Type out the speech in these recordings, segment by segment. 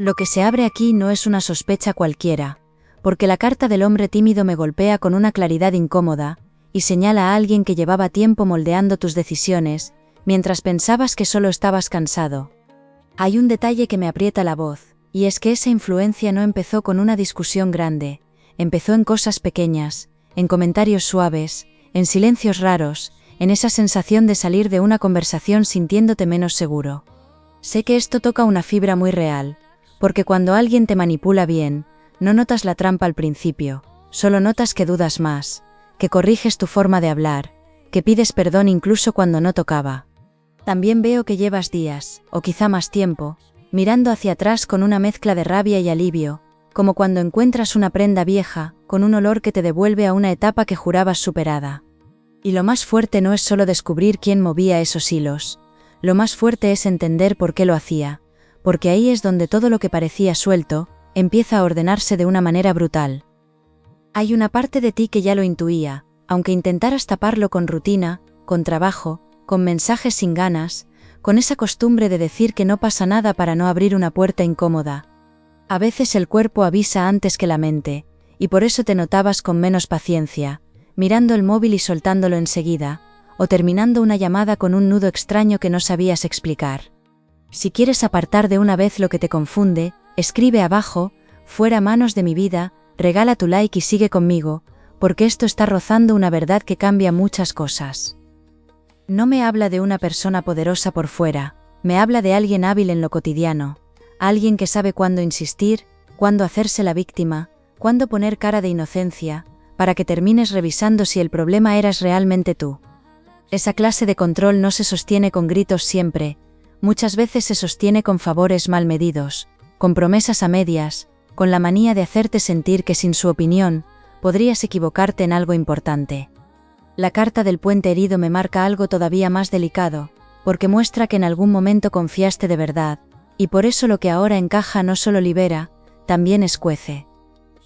Lo que se abre aquí no es una sospecha cualquiera, porque la carta del hombre tímido me golpea con una claridad incómoda, y señala a alguien que llevaba tiempo moldeando tus decisiones, mientras pensabas que solo estabas cansado. Hay un detalle que me aprieta la voz, y es que esa influencia no empezó con una discusión grande, empezó en cosas pequeñas, en comentarios suaves, en silencios raros, en esa sensación de salir de una conversación sintiéndote menos seguro. Sé que esto toca una fibra muy real, porque cuando alguien te manipula bien, no notas la trampa al principio, solo notas que dudas más, que corriges tu forma de hablar, que pides perdón incluso cuando no tocaba. También veo que llevas días, o quizá más tiempo, mirando hacia atrás con una mezcla de rabia y alivio, como cuando encuentras una prenda vieja, con un olor que te devuelve a una etapa que jurabas superada. Y lo más fuerte no es solo descubrir quién movía esos hilos, lo más fuerte es entender por qué lo hacía, porque ahí es donde todo lo que parecía suelto, empieza a ordenarse de una manera brutal. Hay una parte de ti que ya lo intuía, aunque intentaras taparlo con rutina, con trabajo, con mensajes sin ganas, con esa costumbre de decir que no pasa nada para no abrir una puerta incómoda. A veces el cuerpo avisa antes que la mente, y por eso te notabas con menos paciencia, mirando el móvil y soltándolo enseguida, o terminando una llamada con un nudo extraño que no sabías explicar. Si quieres apartar de una vez lo que te confunde, escribe abajo, fuera manos de mi vida, regala tu like y sigue conmigo, porque esto está rozando una verdad que cambia muchas cosas. No me habla de una persona poderosa por fuera, me habla de alguien hábil en lo cotidiano, alguien que sabe cuándo insistir, cuándo hacerse la víctima, cuándo poner cara de inocencia, para que termines revisando si el problema eras realmente tú. Esa clase de control no se sostiene con gritos siempre, muchas veces se sostiene con favores mal medidos, con promesas a medias, con la manía de hacerte sentir que sin su opinión, podrías equivocarte en algo importante. La carta del puente herido me marca algo todavía más delicado, porque muestra que en algún momento confiaste de verdad, y por eso lo que ahora encaja no solo libera, también escuece.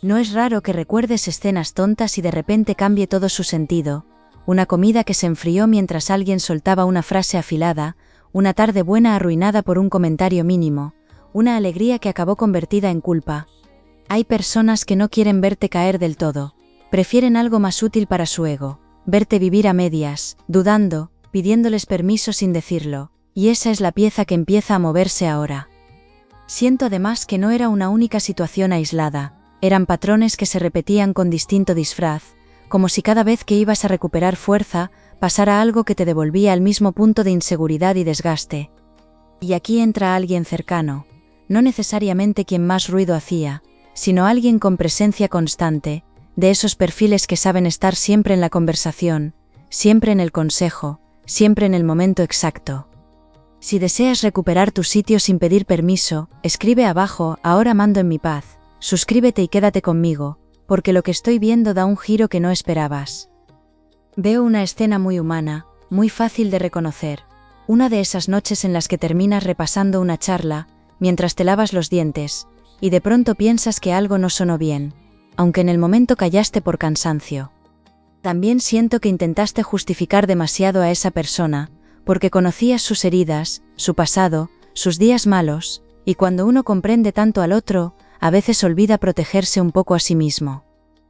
No es raro que recuerdes escenas tontas y de repente cambie todo su sentido, una comida que se enfrió mientras alguien soltaba una frase afilada, una tarde buena arruinada por un comentario mínimo, una alegría que acabó convertida en culpa. Hay personas que no quieren verte caer del todo, prefieren algo más útil para su ego, verte vivir a medias, dudando, pidiéndoles permiso sin decirlo, y esa es la pieza que empieza a moverse ahora. Siento además que no era una única situación aislada, eran patrones que se repetían con distinto disfraz, como si cada vez que ibas a recuperar fuerza, pasara algo que te devolvía al mismo punto de inseguridad y desgaste. Y aquí entra alguien cercano, no necesariamente quien más ruido hacía, sino alguien con presencia constante, de esos perfiles que saben estar siempre en la conversación, siempre en el consejo, siempre en el momento exacto. Si deseas recuperar tu sitio sin pedir permiso, escribe abajo, ahora mando en mi paz, suscríbete y quédate conmigo, porque lo que estoy viendo da un giro que no esperabas. Veo una escena muy humana, muy fácil de reconocer, una de esas noches en las que terminas repasando una charla, mientras te lavas los dientes, y de pronto piensas que algo no sonó bien, aunque en el momento callaste por cansancio. También siento que intentaste justificar demasiado a esa persona, porque conocías sus heridas, su pasado, sus días malos, y cuando uno comprende tanto al otro, a veces olvida protegerse un poco a sí mismo.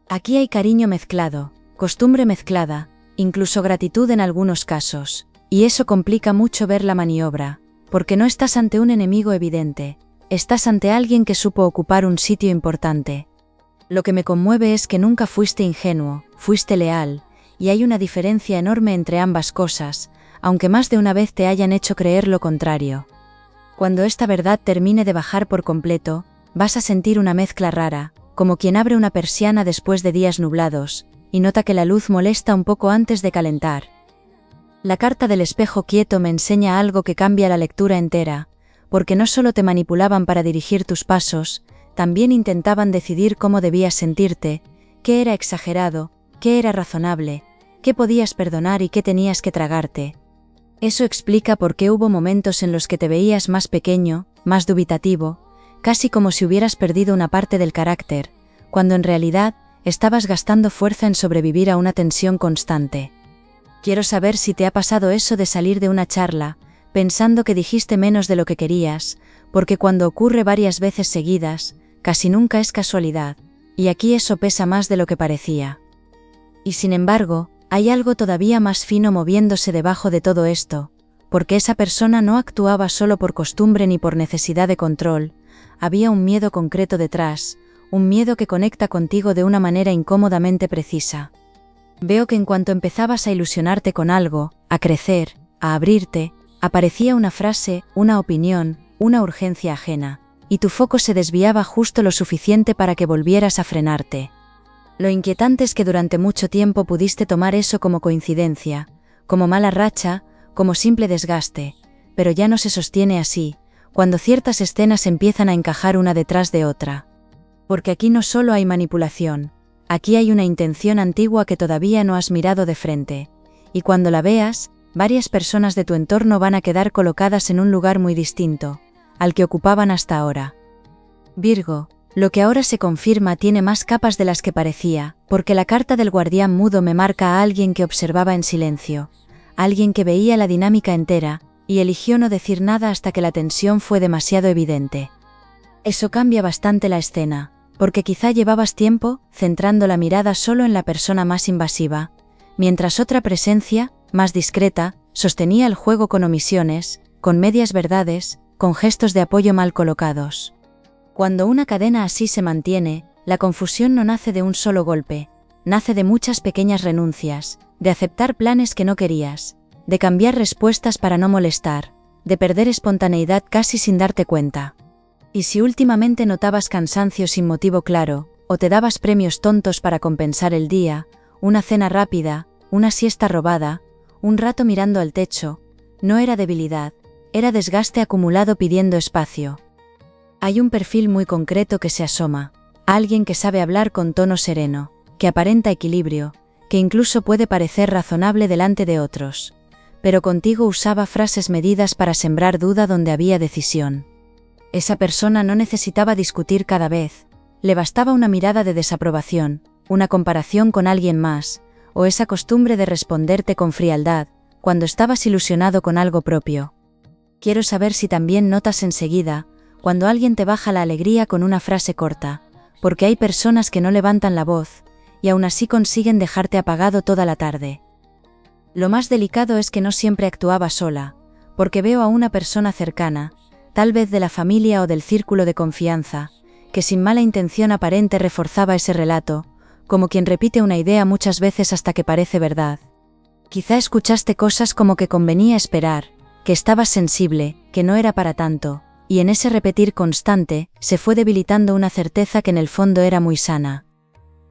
Aquí hay cariño mezclado, costumbre mezclada, incluso gratitud en algunos casos, y eso complica mucho ver la maniobra, porque no estás ante un enemigo evidente, estás ante alguien que supo ocupar un sitio importante. Lo que me conmueve es que nunca fuiste ingenuo, fuiste leal, y hay una diferencia enorme entre ambas cosas, aunque más de una vez te hayan hecho creer lo contrario. Cuando esta verdad termine de bajar por completo, vas a sentir una mezcla rara, como quien abre una persiana después de días nublados, y nota que la luz molesta un poco antes de calentar. La carta del espejo quieto me enseña algo que cambia la lectura entera, porque no solo te manipulaban para dirigir tus pasos, también intentaban decidir cómo debías sentirte, qué era exagerado, qué era razonable, qué podías perdonar y qué tenías que tragarte. Eso explica por qué hubo momentos en los que te veías más pequeño, más dubitativo, casi como si hubieras perdido una parte del carácter, cuando en realidad estabas gastando fuerza en sobrevivir a una tensión constante. Quiero saber si te ha pasado eso de salir de una charla, pensando que dijiste menos de lo que querías, porque cuando ocurre varias veces seguidas, casi nunca es casualidad, y aquí eso pesa más de lo que parecía. Y sin embargo, hay algo todavía más fino moviéndose debajo de todo esto, porque esa persona no actuaba solo por costumbre ni por necesidad de control, había un miedo concreto detrás, un miedo que conecta contigo de una manera incómodamente precisa. Veo que en cuanto empezabas a ilusionarte con algo, a crecer, a abrirte, aparecía una frase, una opinión, una urgencia ajena, y tu foco se desviaba justo lo suficiente para que volvieras a frenarte. Lo inquietante es que durante mucho tiempo pudiste tomar eso como coincidencia, como mala racha, como simple desgaste, pero ya no se sostiene así, cuando ciertas escenas empiezan a encajar una detrás de otra. Porque aquí no solo hay manipulación, aquí hay una intención antigua que todavía no has mirado de frente, y cuando la veas, varias personas de tu entorno van a quedar colocadas en un lugar muy distinto al que ocupaban hasta ahora. Virgo, lo que ahora se confirma tiene más capas de las que parecía, porque la carta del guardián mudo me marca a alguien que observaba en silencio, alguien que veía la dinámica entera, y eligió no decir nada hasta que la tensión fue demasiado evidente. Eso cambia bastante la escena, porque quizá llevabas tiempo centrando la mirada solo en la persona más invasiva, mientras otra presencia, más discreta, sostenía el juego con omisiones, con medias verdades, con gestos de apoyo mal colocados. Cuando una cadena así se mantiene, la confusión no nace de un solo golpe, nace de muchas pequeñas renuncias, de aceptar planes que no querías, de cambiar respuestas para no molestar, de perder espontaneidad casi sin darte cuenta. Y si últimamente notabas cansancio sin motivo claro, o te dabas premios tontos para compensar el día, una cena rápida, una siesta robada, un rato mirando al techo, no era debilidad, era desgaste acumulado pidiendo espacio. Hay un perfil muy concreto que se asoma, alguien que sabe hablar con tono sereno, que aparenta equilibrio, que incluso puede parecer razonable delante de otros, pero contigo usaba frases medidas para sembrar duda donde había decisión. Esa persona no necesitaba discutir cada vez, le bastaba una mirada de desaprobación, una comparación con alguien más, o esa costumbre de responderte con frialdad, cuando estabas ilusionado con algo propio. Quiero saber si también notas enseguida, cuando alguien te baja la alegría con una frase corta, porque hay personas que no levantan la voz, y aún así consiguen dejarte apagado toda la tarde. Lo más delicado es que no siempre actuaba sola, porque veo a una persona cercana, tal vez de la familia o del círculo de confianza, que sin mala intención aparente reforzaba ese relato, como quien repite una idea muchas veces hasta que parece verdad. Quizá escuchaste cosas como que convenía esperar, que estabas sensible, que no era para tanto, y en ese repetir constante, se fue debilitando una certeza que en el fondo era muy sana.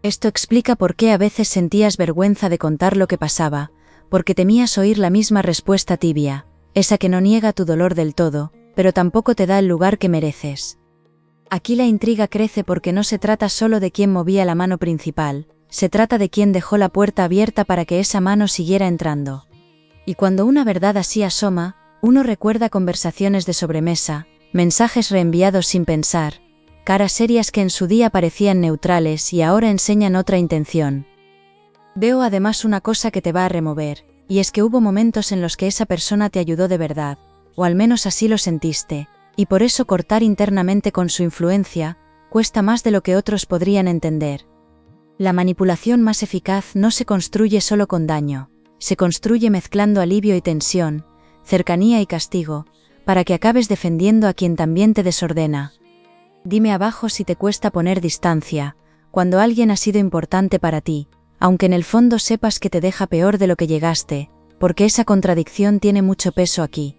Esto explica por qué a veces sentías vergüenza de contar lo que pasaba, porque temías oír la misma respuesta tibia, esa que no niega tu dolor del todo, pero tampoco te da el lugar que mereces. Aquí la intriga crece porque no se trata solo de quién movía la mano principal, se trata de quién dejó la puerta abierta para que esa mano siguiera entrando. Y cuando una verdad así asoma, uno recuerda conversaciones de sobremesa, mensajes reenviados sin pensar, caras serias que en su día parecían neutrales y ahora enseñan otra intención. Veo además una cosa que te va a remover, y es que hubo momentos en los que esa persona te ayudó de verdad, o al menos así lo sentiste, y por eso cortar internamente con su influencia, cuesta más de lo que otros podrían entender. La manipulación más eficaz no se construye solo con daño, se construye mezclando alivio y tensión, cercanía y castigo, para que acabes defendiendo a quien también te desordena. Dime abajo si te cuesta poner distancia, cuando alguien ha sido importante para ti, aunque en el fondo sepas que te deja peor de lo que llegaste, porque esa contradicción tiene mucho peso aquí.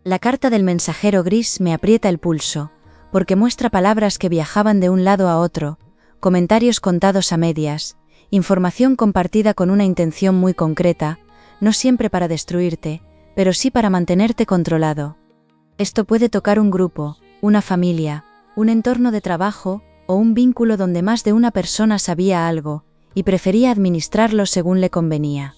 La carta del mensajero gris me aprieta el pulso, porque muestra palabras que viajaban de un lado a otro, comentarios contados a medias, información compartida con una intención muy concreta, no siempre para destruirte, pero sí para mantenerte controlado. Esto puede tocar un grupo, una familia, un entorno de trabajo, o un vínculo donde más de una persona sabía algo, y prefería administrarlo según le convenía.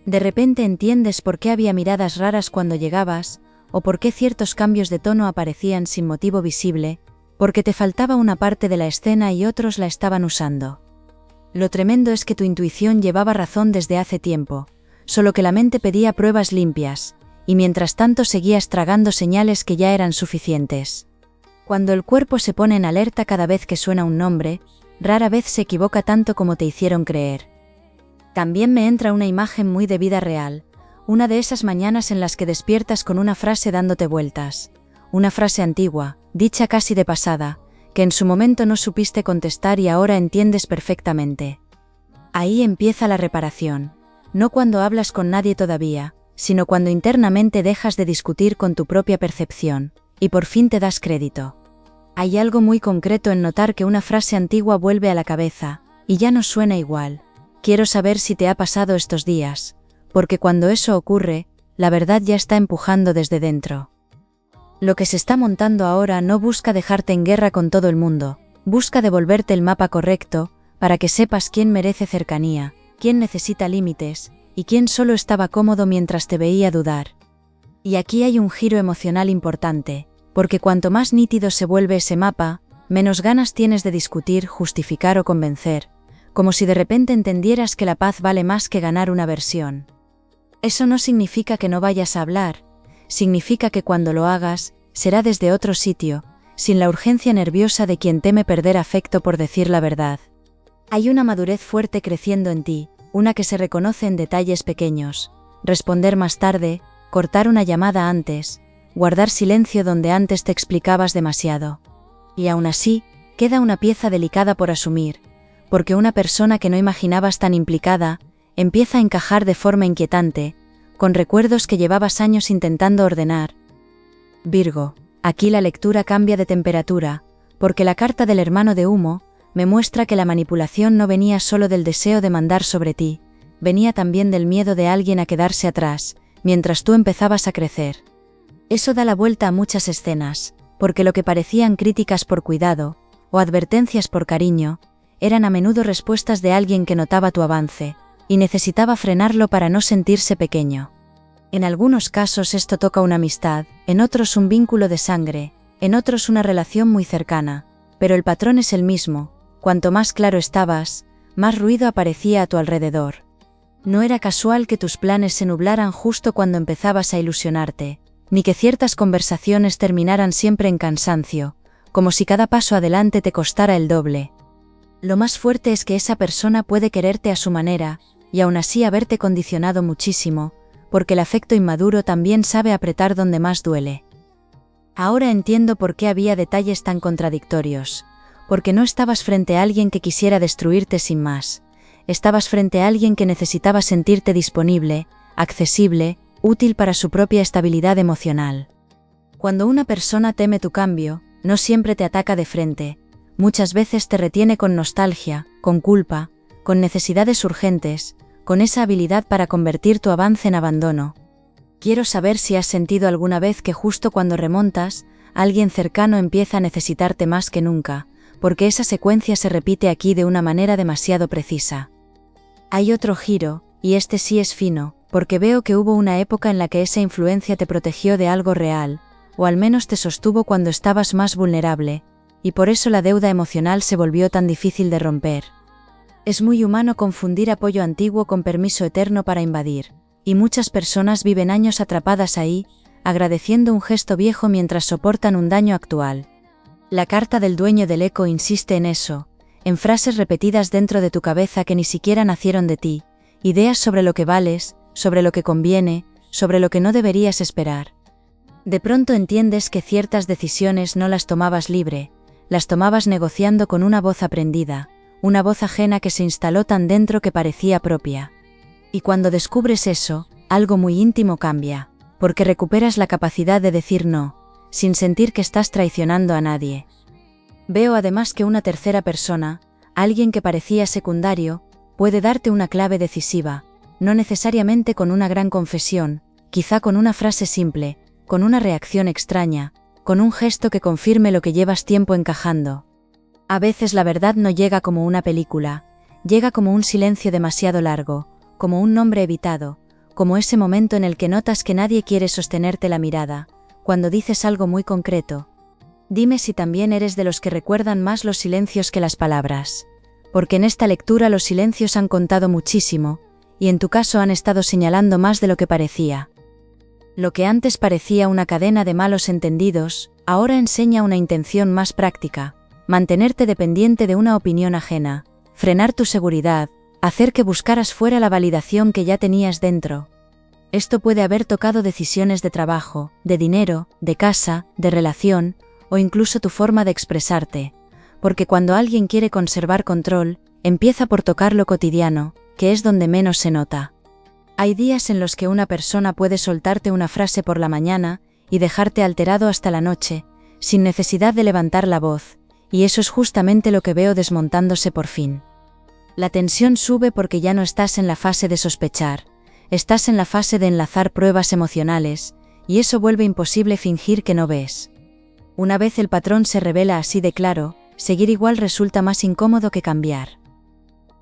De repente entiendes por qué había miradas raras cuando llegabas, o por qué ciertos cambios de tono aparecían sin motivo visible, porque te faltaba una parte de la escena y otros la estaban usando. Lo tremendo es que tu intuición llevaba razón desde hace tiempo, solo que la mente pedía pruebas limpias, y mientras tanto seguías tragando señales que ya eran suficientes. Cuando el cuerpo se pone en alerta cada vez que suena un nombre, rara vez se equivoca tanto como te hicieron creer. También me entra una imagen muy de vida real, una de esas mañanas en las que despiertas con una frase dándote vueltas, una frase antigua, dicha casi de pasada, que en su momento no supiste contestar y ahora entiendes perfectamente. Ahí empieza la reparación, no cuando hablas con nadie todavía, sino cuando internamente dejas de discutir con tu propia percepción, y por fin te das crédito. Hay algo muy concreto en notar que una frase antigua vuelve a la cabeza, y ya no suena igual. Quiero saber si te ha pasado estos días, porque cuando eso ocurre, la verdad ya está empujando desde dentro. Lo que se está montando ahora no busca dejarte en guerra con todo el mundo, busca devolverte el mapa correcto, para que sepas quién merece cercanía, quién necesita límites, y quién solo estaba cómodo mientras te veía dudar. Y aquí hay un giro emocional importante, porque cuanto más nítido se vuelve ese mapa, menos ganas tienes de discutir, justificar o convencer, como si de repente entendieras que la paz vale más que ganar una versión. Eso no significa que no vayas a hablar, significa que cuando lo hagas, será desde otro sitio, sin la urgencia nerviosa de quien teme perder afecto por decir la verdad. Hay una madurez fuerte creciendo en ti, una que se reconoce en detalles pequeños, responder más tarde, cortar una llamada antes, guardar silencio donde antes te explicabas demasiado. Y aún así, queda una pieza delicada por asumir, porque una persona que no imaginabas tan implicada, empieza a encajar de forma inquietante, con recuerdos que llevabas años intentando ordenar. Virgo, aquí la lectura cambia de temperatura, porque la carta del hermano de humo me muestra que la manipulación no venía solo del deseo de mandar sobre ti, venía también del miedo de alguien a quedarse atrás, mientras tú empezabas a crecer. Eso da la vuelta a muchas escenas, porque lo que parecían críticas por cuidado, o advertencias por cariño, eran a menudo respuestas de alguien que notaba tu avance, y necesitaba frenarlo para no sentirse pequeño. En algunos casos esto toca una amistad, en otros un vínculo de sangre, en otros una relación muy cercana, pero el patrón es el mismo, cuanto más claro estabas, más ruido aparecía a tu alrededor. No era casual que tus planes se nublaran justo cuando empezabas a ilusionarte, ni que ciertas conversaciones terminaran siempre en cansancio, como si cada paso adelante te costara el doble. Lo más fuerte es que esa persona puede quererte a su manera, y aún así haberte condicionado muchísimo, porque el afecto inmaduro también sabe apretar donde más duele. Ahora entiendo por qué había detalles tan contradictorios, porque no estabas frente a alguien que quisiera destruirte sin más, estabas frente a alguien que necesitaba sentirte disponible, accesible, útil para su propia estabilidad emocional. Cuando una persona teme tu cambio, no siempre te ataca de frente, muchas veces te retiene con nostalgia, con culpa, con necesidades urgentes, con esa habilidad para convertir tu avance en abandono. Quiero saber si has sentido alguna vez que justo cuando remontas, alguien cercano empieza a necesitarte más que nunca, porque esa secuencia se repite aquí de una manera demasiado precisa. Hay otro giro, y este sí es fino, porque veo que hubo una época en la que esa influencia te protegió de algo real, o al menos te sostuvo cuando estabas más vulnerable, y por eso la deuda emocional se volvió tan difícil de romper. Es muy humano confundir apoyo antiguo con permiso eterno para invadir, y muchas personas viven años atrapadas ahí, agradeciendo un gesto viejo mientras soportan un daño actual. La carta del dueño del eco insiste en eso, en frases repetidas dentro de tu cabeza que ni siquiera nacieron de ti, ideas sobre lo que vales, sobre lo que conviene, sobre lo que no deberías esperar. De pronto entiendes que ciertas decisiones no las tomabas libre, las tomabas negociando con una voz aprendida, una voz ajena que se instaló tan dentro que parecía propia. Y cuando descubres eso, algo muy íntimo cambia, porque recuperas la capacidad de decir no, sin sentir que estás traicionando a nadie. Veo además que una tercera persona, alguien que parecía secundario, puede darte una clave decisiva, no necesariamente con una gran confesión, quizá con una frase simple, con una reacción extraña, con un gesto que confirme lo que llevas tiempo encajando. A veces la verdad no llega como una película, llega como un silencio demasiado largo, como un nombre evitado, como ese momento en el que notas que nadie quiere sostenerte la mirada, cuando dices algo muy concreto. Dime si también eres de los que recuerdan más los silencios que las palabras, porque en esta lectura los silencios han contado muchísimo, y en tu caso han estado señalando más de lo que parecía. Lo que antes parecía una cadena de malos entendidos, ahora enseña una intención más práctica: mantenerte dependiente de una opinión ajena, frenar tu seguridad, hacer que buscaras fuera la validación que ya tenías dentro. Esto puede haber tocado decisiones de trabajo, de dinero, de casa, de relación, o incluso tu forma de expresarte, porque cuando alguien quiere conservar control, empieza por tocar lo cotidiano, que es donde menos se nota. Hay días en los que una persona puede soltarte una frase por la mañana y dejarte alterado hasta la noche, sin necesidad de levantar la voz, y eso es justamente lo que veo desmontándose por fin. La tensión sube porque ya no estás en la fase de sospechar, estás en la fase de enlazar pruebas emocionales, y eso vuelve imposible fingir que no ves. Una vez el patrón se revela así de claro, seguir igual resulta más incómodo que cambiar.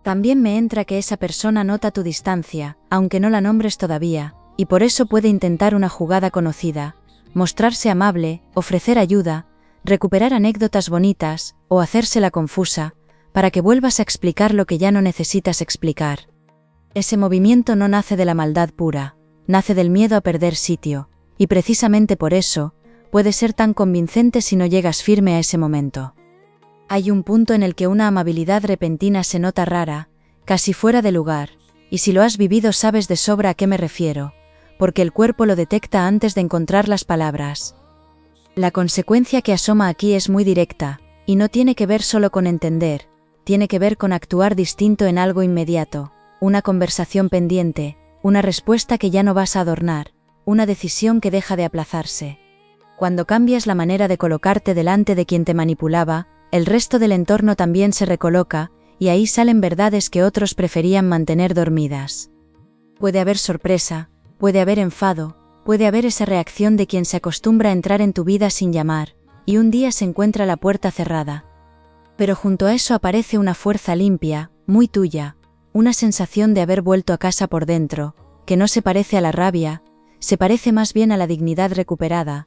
También me entra que esa persona nota tu distancia, aunque no la nombres todavía, y por eso puede intentar una jugada conocida, mostrarse amable, ofrecer ayuda, recuperar anécdotas bonitas, o hacérsela confusa, para que vuelvas a explicar lo que ya no necesitas explicar. Ese movimiento no nace de la maldad pura, nace del miedo a perder sitio, y precisamente por eso, puede ser tan convincente si no llegas firme a ese momento. Hay un punto en el que una amabilidad repentina se nota rara, casi fuera de lugar, y si lo has vivido sabes de sobra a qué me refiero, porque el cuerpo lo detecta antes de encontrar las palabras. La consecuencia que asoma aquí es muy directa, y no tiene que ver solo con entender, tiene que ver con actuar distinto en algo inmediato, una conversación pendiente, una respuesta que ya no vas a adornar, una decisión que deja de aplazarse. Cuando cambias la manera de colocarte delante de quien te manipulaba, el resto del entorno también se recoloca, y ahí salen verdades que otros preferían mantener dormidas. Puede haber sorpresa, puede haber enfado, puede haber esa reacción de quien se acostumbra a entrar en tu vida sin llamar, y un día se encuentra la puerta cerrada. Pero junto a eso aparece una fuerza limpia, muy tuya, una sensación de haber vuelto a casa por dentro, que no se parece a la rabia, se parece más bien a la dignidad recuperada.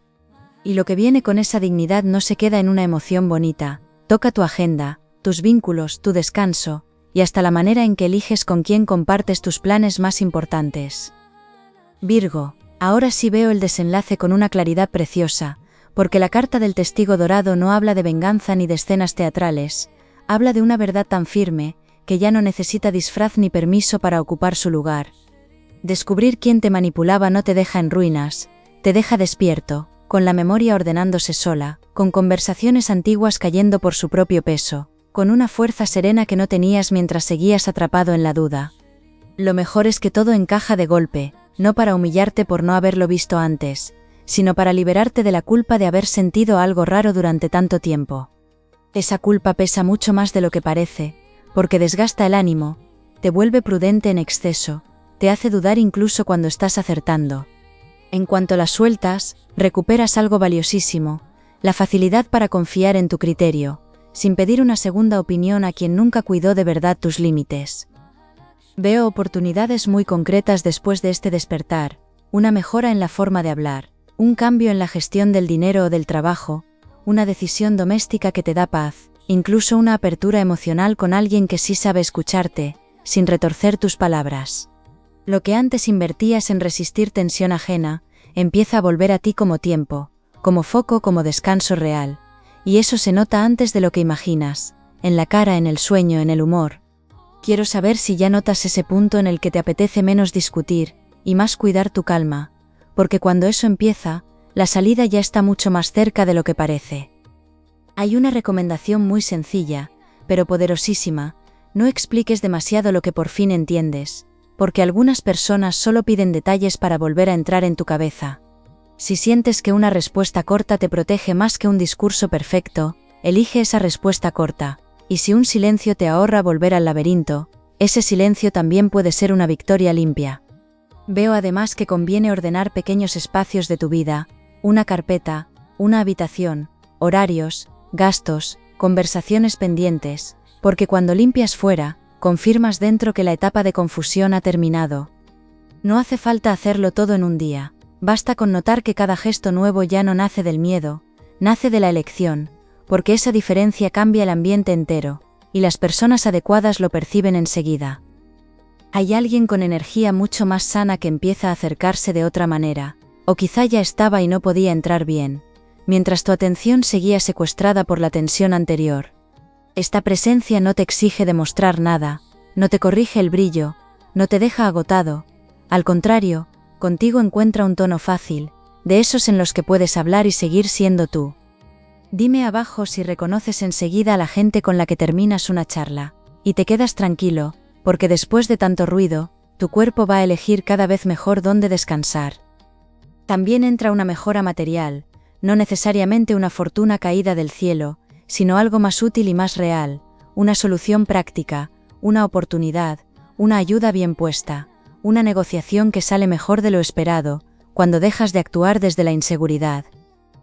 Y lo que viene con esa dignidad no se queda en una emoción bonita, toca tu agenda, tus vínculos, tu descanso, y hasta la manera en que eliges con quién compartes tus planes más importantes. Virgo, ahora sí veo el desenlace con una claridad preciosa, porque la carta del testigo dorado no habla de venganza ni de escenas teatrales, habla de una verdad tan firme, que ya no necesita disfraz ni permiso para ocupar su lugar. Descubrir quién te manipulaba no te deja en ruinas, te deja despierto, con la memoria ordenándose sola, con conversaciones antiguas cayendo por su propio peso, con una fuerza serena que no tenías mientras seguías atrapado en la duda. Lo mejor es que todo encaja de golpe, no para humillarte por no haberlo visto antes, sino para liberarte de la culpa de haber sentido algo raro durante tanto tiempo. Esa culpa pesa mucho más de lo que parece, porque desgasta el ánimo, te vuelve prudente en exceso, te hace dudar incluso cuando estás acertando. En cuanto la sueltas, recuperas algo valiosísimo, la facilidad para confiar en tu criterio, sin pedir una segunda opinión a quien nunca cuidó de verdad tus límites. Veo oportunidades muy concretas después de este despertar, una mejora en la forma de hablar, un cambio en la gestión del dinero o del trabajo, una decisión doméstica que te da paz, incluso una apertura emocional con alguien que sí sabe escucharte, sin retorcer tus palabras. Lo que antes invertías en resistir tensión ajena, empieza a volver a ti como tiempo, como foco, como descanso real, y eso se nota antes de lo que imaginas, en la cara, en el sueño, en el humor. Quiero saber si ya notas ese punto en el que te apetece menos discutir, y más cuidar tu calma, porque cuando eso empieza, la salida ya está mucho más cerca de lo que parece. Hay una recomendación muy sencilla, pero poderosísima: no expliques demasiado lo que por fin entiendes, porque algunas personas solo piden detalles para volver a entrar en tu cabeza. Si sientes que una respuesta corta te protege más que un discurso perfecto, elige esa respuesta corta, y si un silencio te ahorra volver al laberinto, ese silencio también puede ser una victoria limpia. Veo además que conviene ordenar pequeños espacios de tu vida, una carpeta, una habitación, horarios, gastos, conversaciones pendientes, porque cuando limpias fuera, confirmas dentro que la etapa de confusión ha terminado. No hace falta hacerlo todo en un día, basta con notar que cada gesto nuevo ya no nace del miedo, nace de la elección, porque esa diferencia cambia el ambiente entero, y las personas adecuadas lo perciben enseguida. Hay alguien con energía mucho más sana que empieza a acercarse de otra manera, o quizá ya estaba y no podía entrar bien, mientras tu atención seguía secuestrada por la tensión anterior. Esta presencia no te exige demostrar nada, no te corrige el brillo, no te deja agotado. Al contrario, contigo encuentra un tono fácil, de esos en los que puedes hablar y seguir siendo tú. Dime abajo si reconoces enseguida a la gente con la que terminas una charla, y te quedas tranquilo, porque después de tanto ruido, tu cuerpo va a elegir cada vez mejor dónde descansar. También entra una mejora material, no necesariamente una fortuna caída del cielo, sino algo más útil y más real, una solución práctica, una oportunidad, una ayuda bien puesta, una negociación que sale mejor de lo esperado, cuando dejas de actuar desde la inseguridad.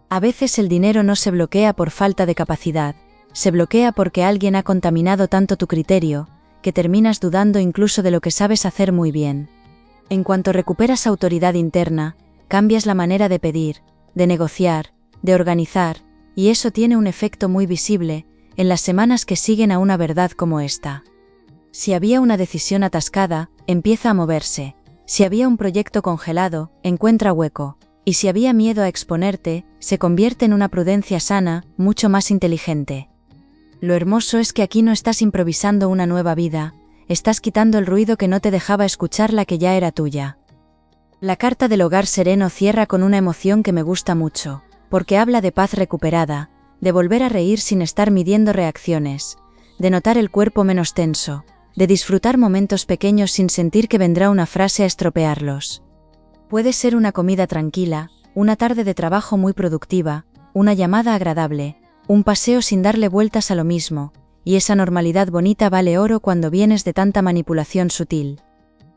A veces el dinero no se bloquea por falta de capacidad, se bloquea porque alguien ha contaminado tanto tu criterio, que terminas dudando incluso de lo que sabes hacer muy bien. En cuanto recuperas autoridad interna, cambias la manera de pedir, de negociar, de organizar, y eso tiene un efecto muy visible en las semanas que siguen a una verdad como esta. Si había una decisión atascada, empieza a moverse. Si había un proyecto congelado, encuentra hueco. Y si había miedo a exponerte, se convierte en una prudencia sana, mucho más inteligente. Lo hermoso es que aquí no estás improvisando una nueva vida, estás quitando el ruido que no te dejaba escuchar la que ya era tuya. La carta del hogar sereno cierra con una emoción que me gusta mucho, porque habla de paz recuperada, de volver a reír sin estar midiendo reacciones, de notar el cuerpo menos tenso, de disfrutar momentos pequeños sin sentir que vendrá una frase a estropearlos. Puede ser una comida tranquila, una tarde de trabajo muy productiva, una llamada agradable, un paseo sin darle vueltas a lo mismo, y esa normalidad bonita vale oro cuando vienes de tanta manipulación sutil.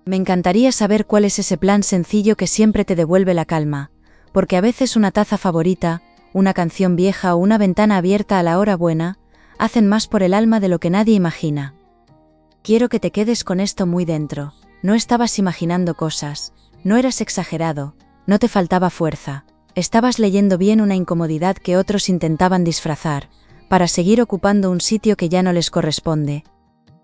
Me encantaría saber cuál es ese plan sencillo que siempre te devuelve la calma, porque a veces una taza favorita, una canción vieja o una ventana abierta a la hora buena, hacen más por el alma de lo que nadie imagina. Quiero que te quedes con esto muy dentro, no estabas imaginando cosas, no eras exagerado, no te faltaba fuerza, estabas leyendo bien una incomodidad que otros intentaban disfrazar, para seguir ocupando un sitio que ya no les corresponde.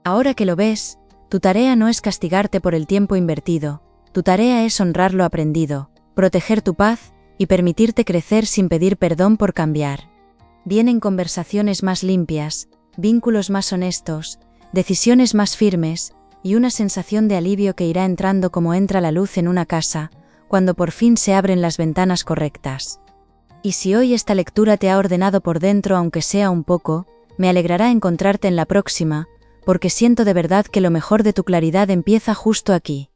Ahora que lo ves, tu tarea no es castigarte por el tiempo invertido, tu tarea es honrar lo aprendido, proteger tu paz y permitirte crecer sin pedir perdón por cambiar. Vienen conversaciones más limpias, vínculos más honestos, decisiones más firmes, y una sensación de alivio que irá entrando como entra la luz en una casa, cuando por fin se abren las ventanas correctas. Y si hoy esta lectura te ha ordenado por dentro aunque sea un poco, me alegrará encontrarte en la próxima, porque siento de verdad que lo mejor de tu claridad empieza justo aquí.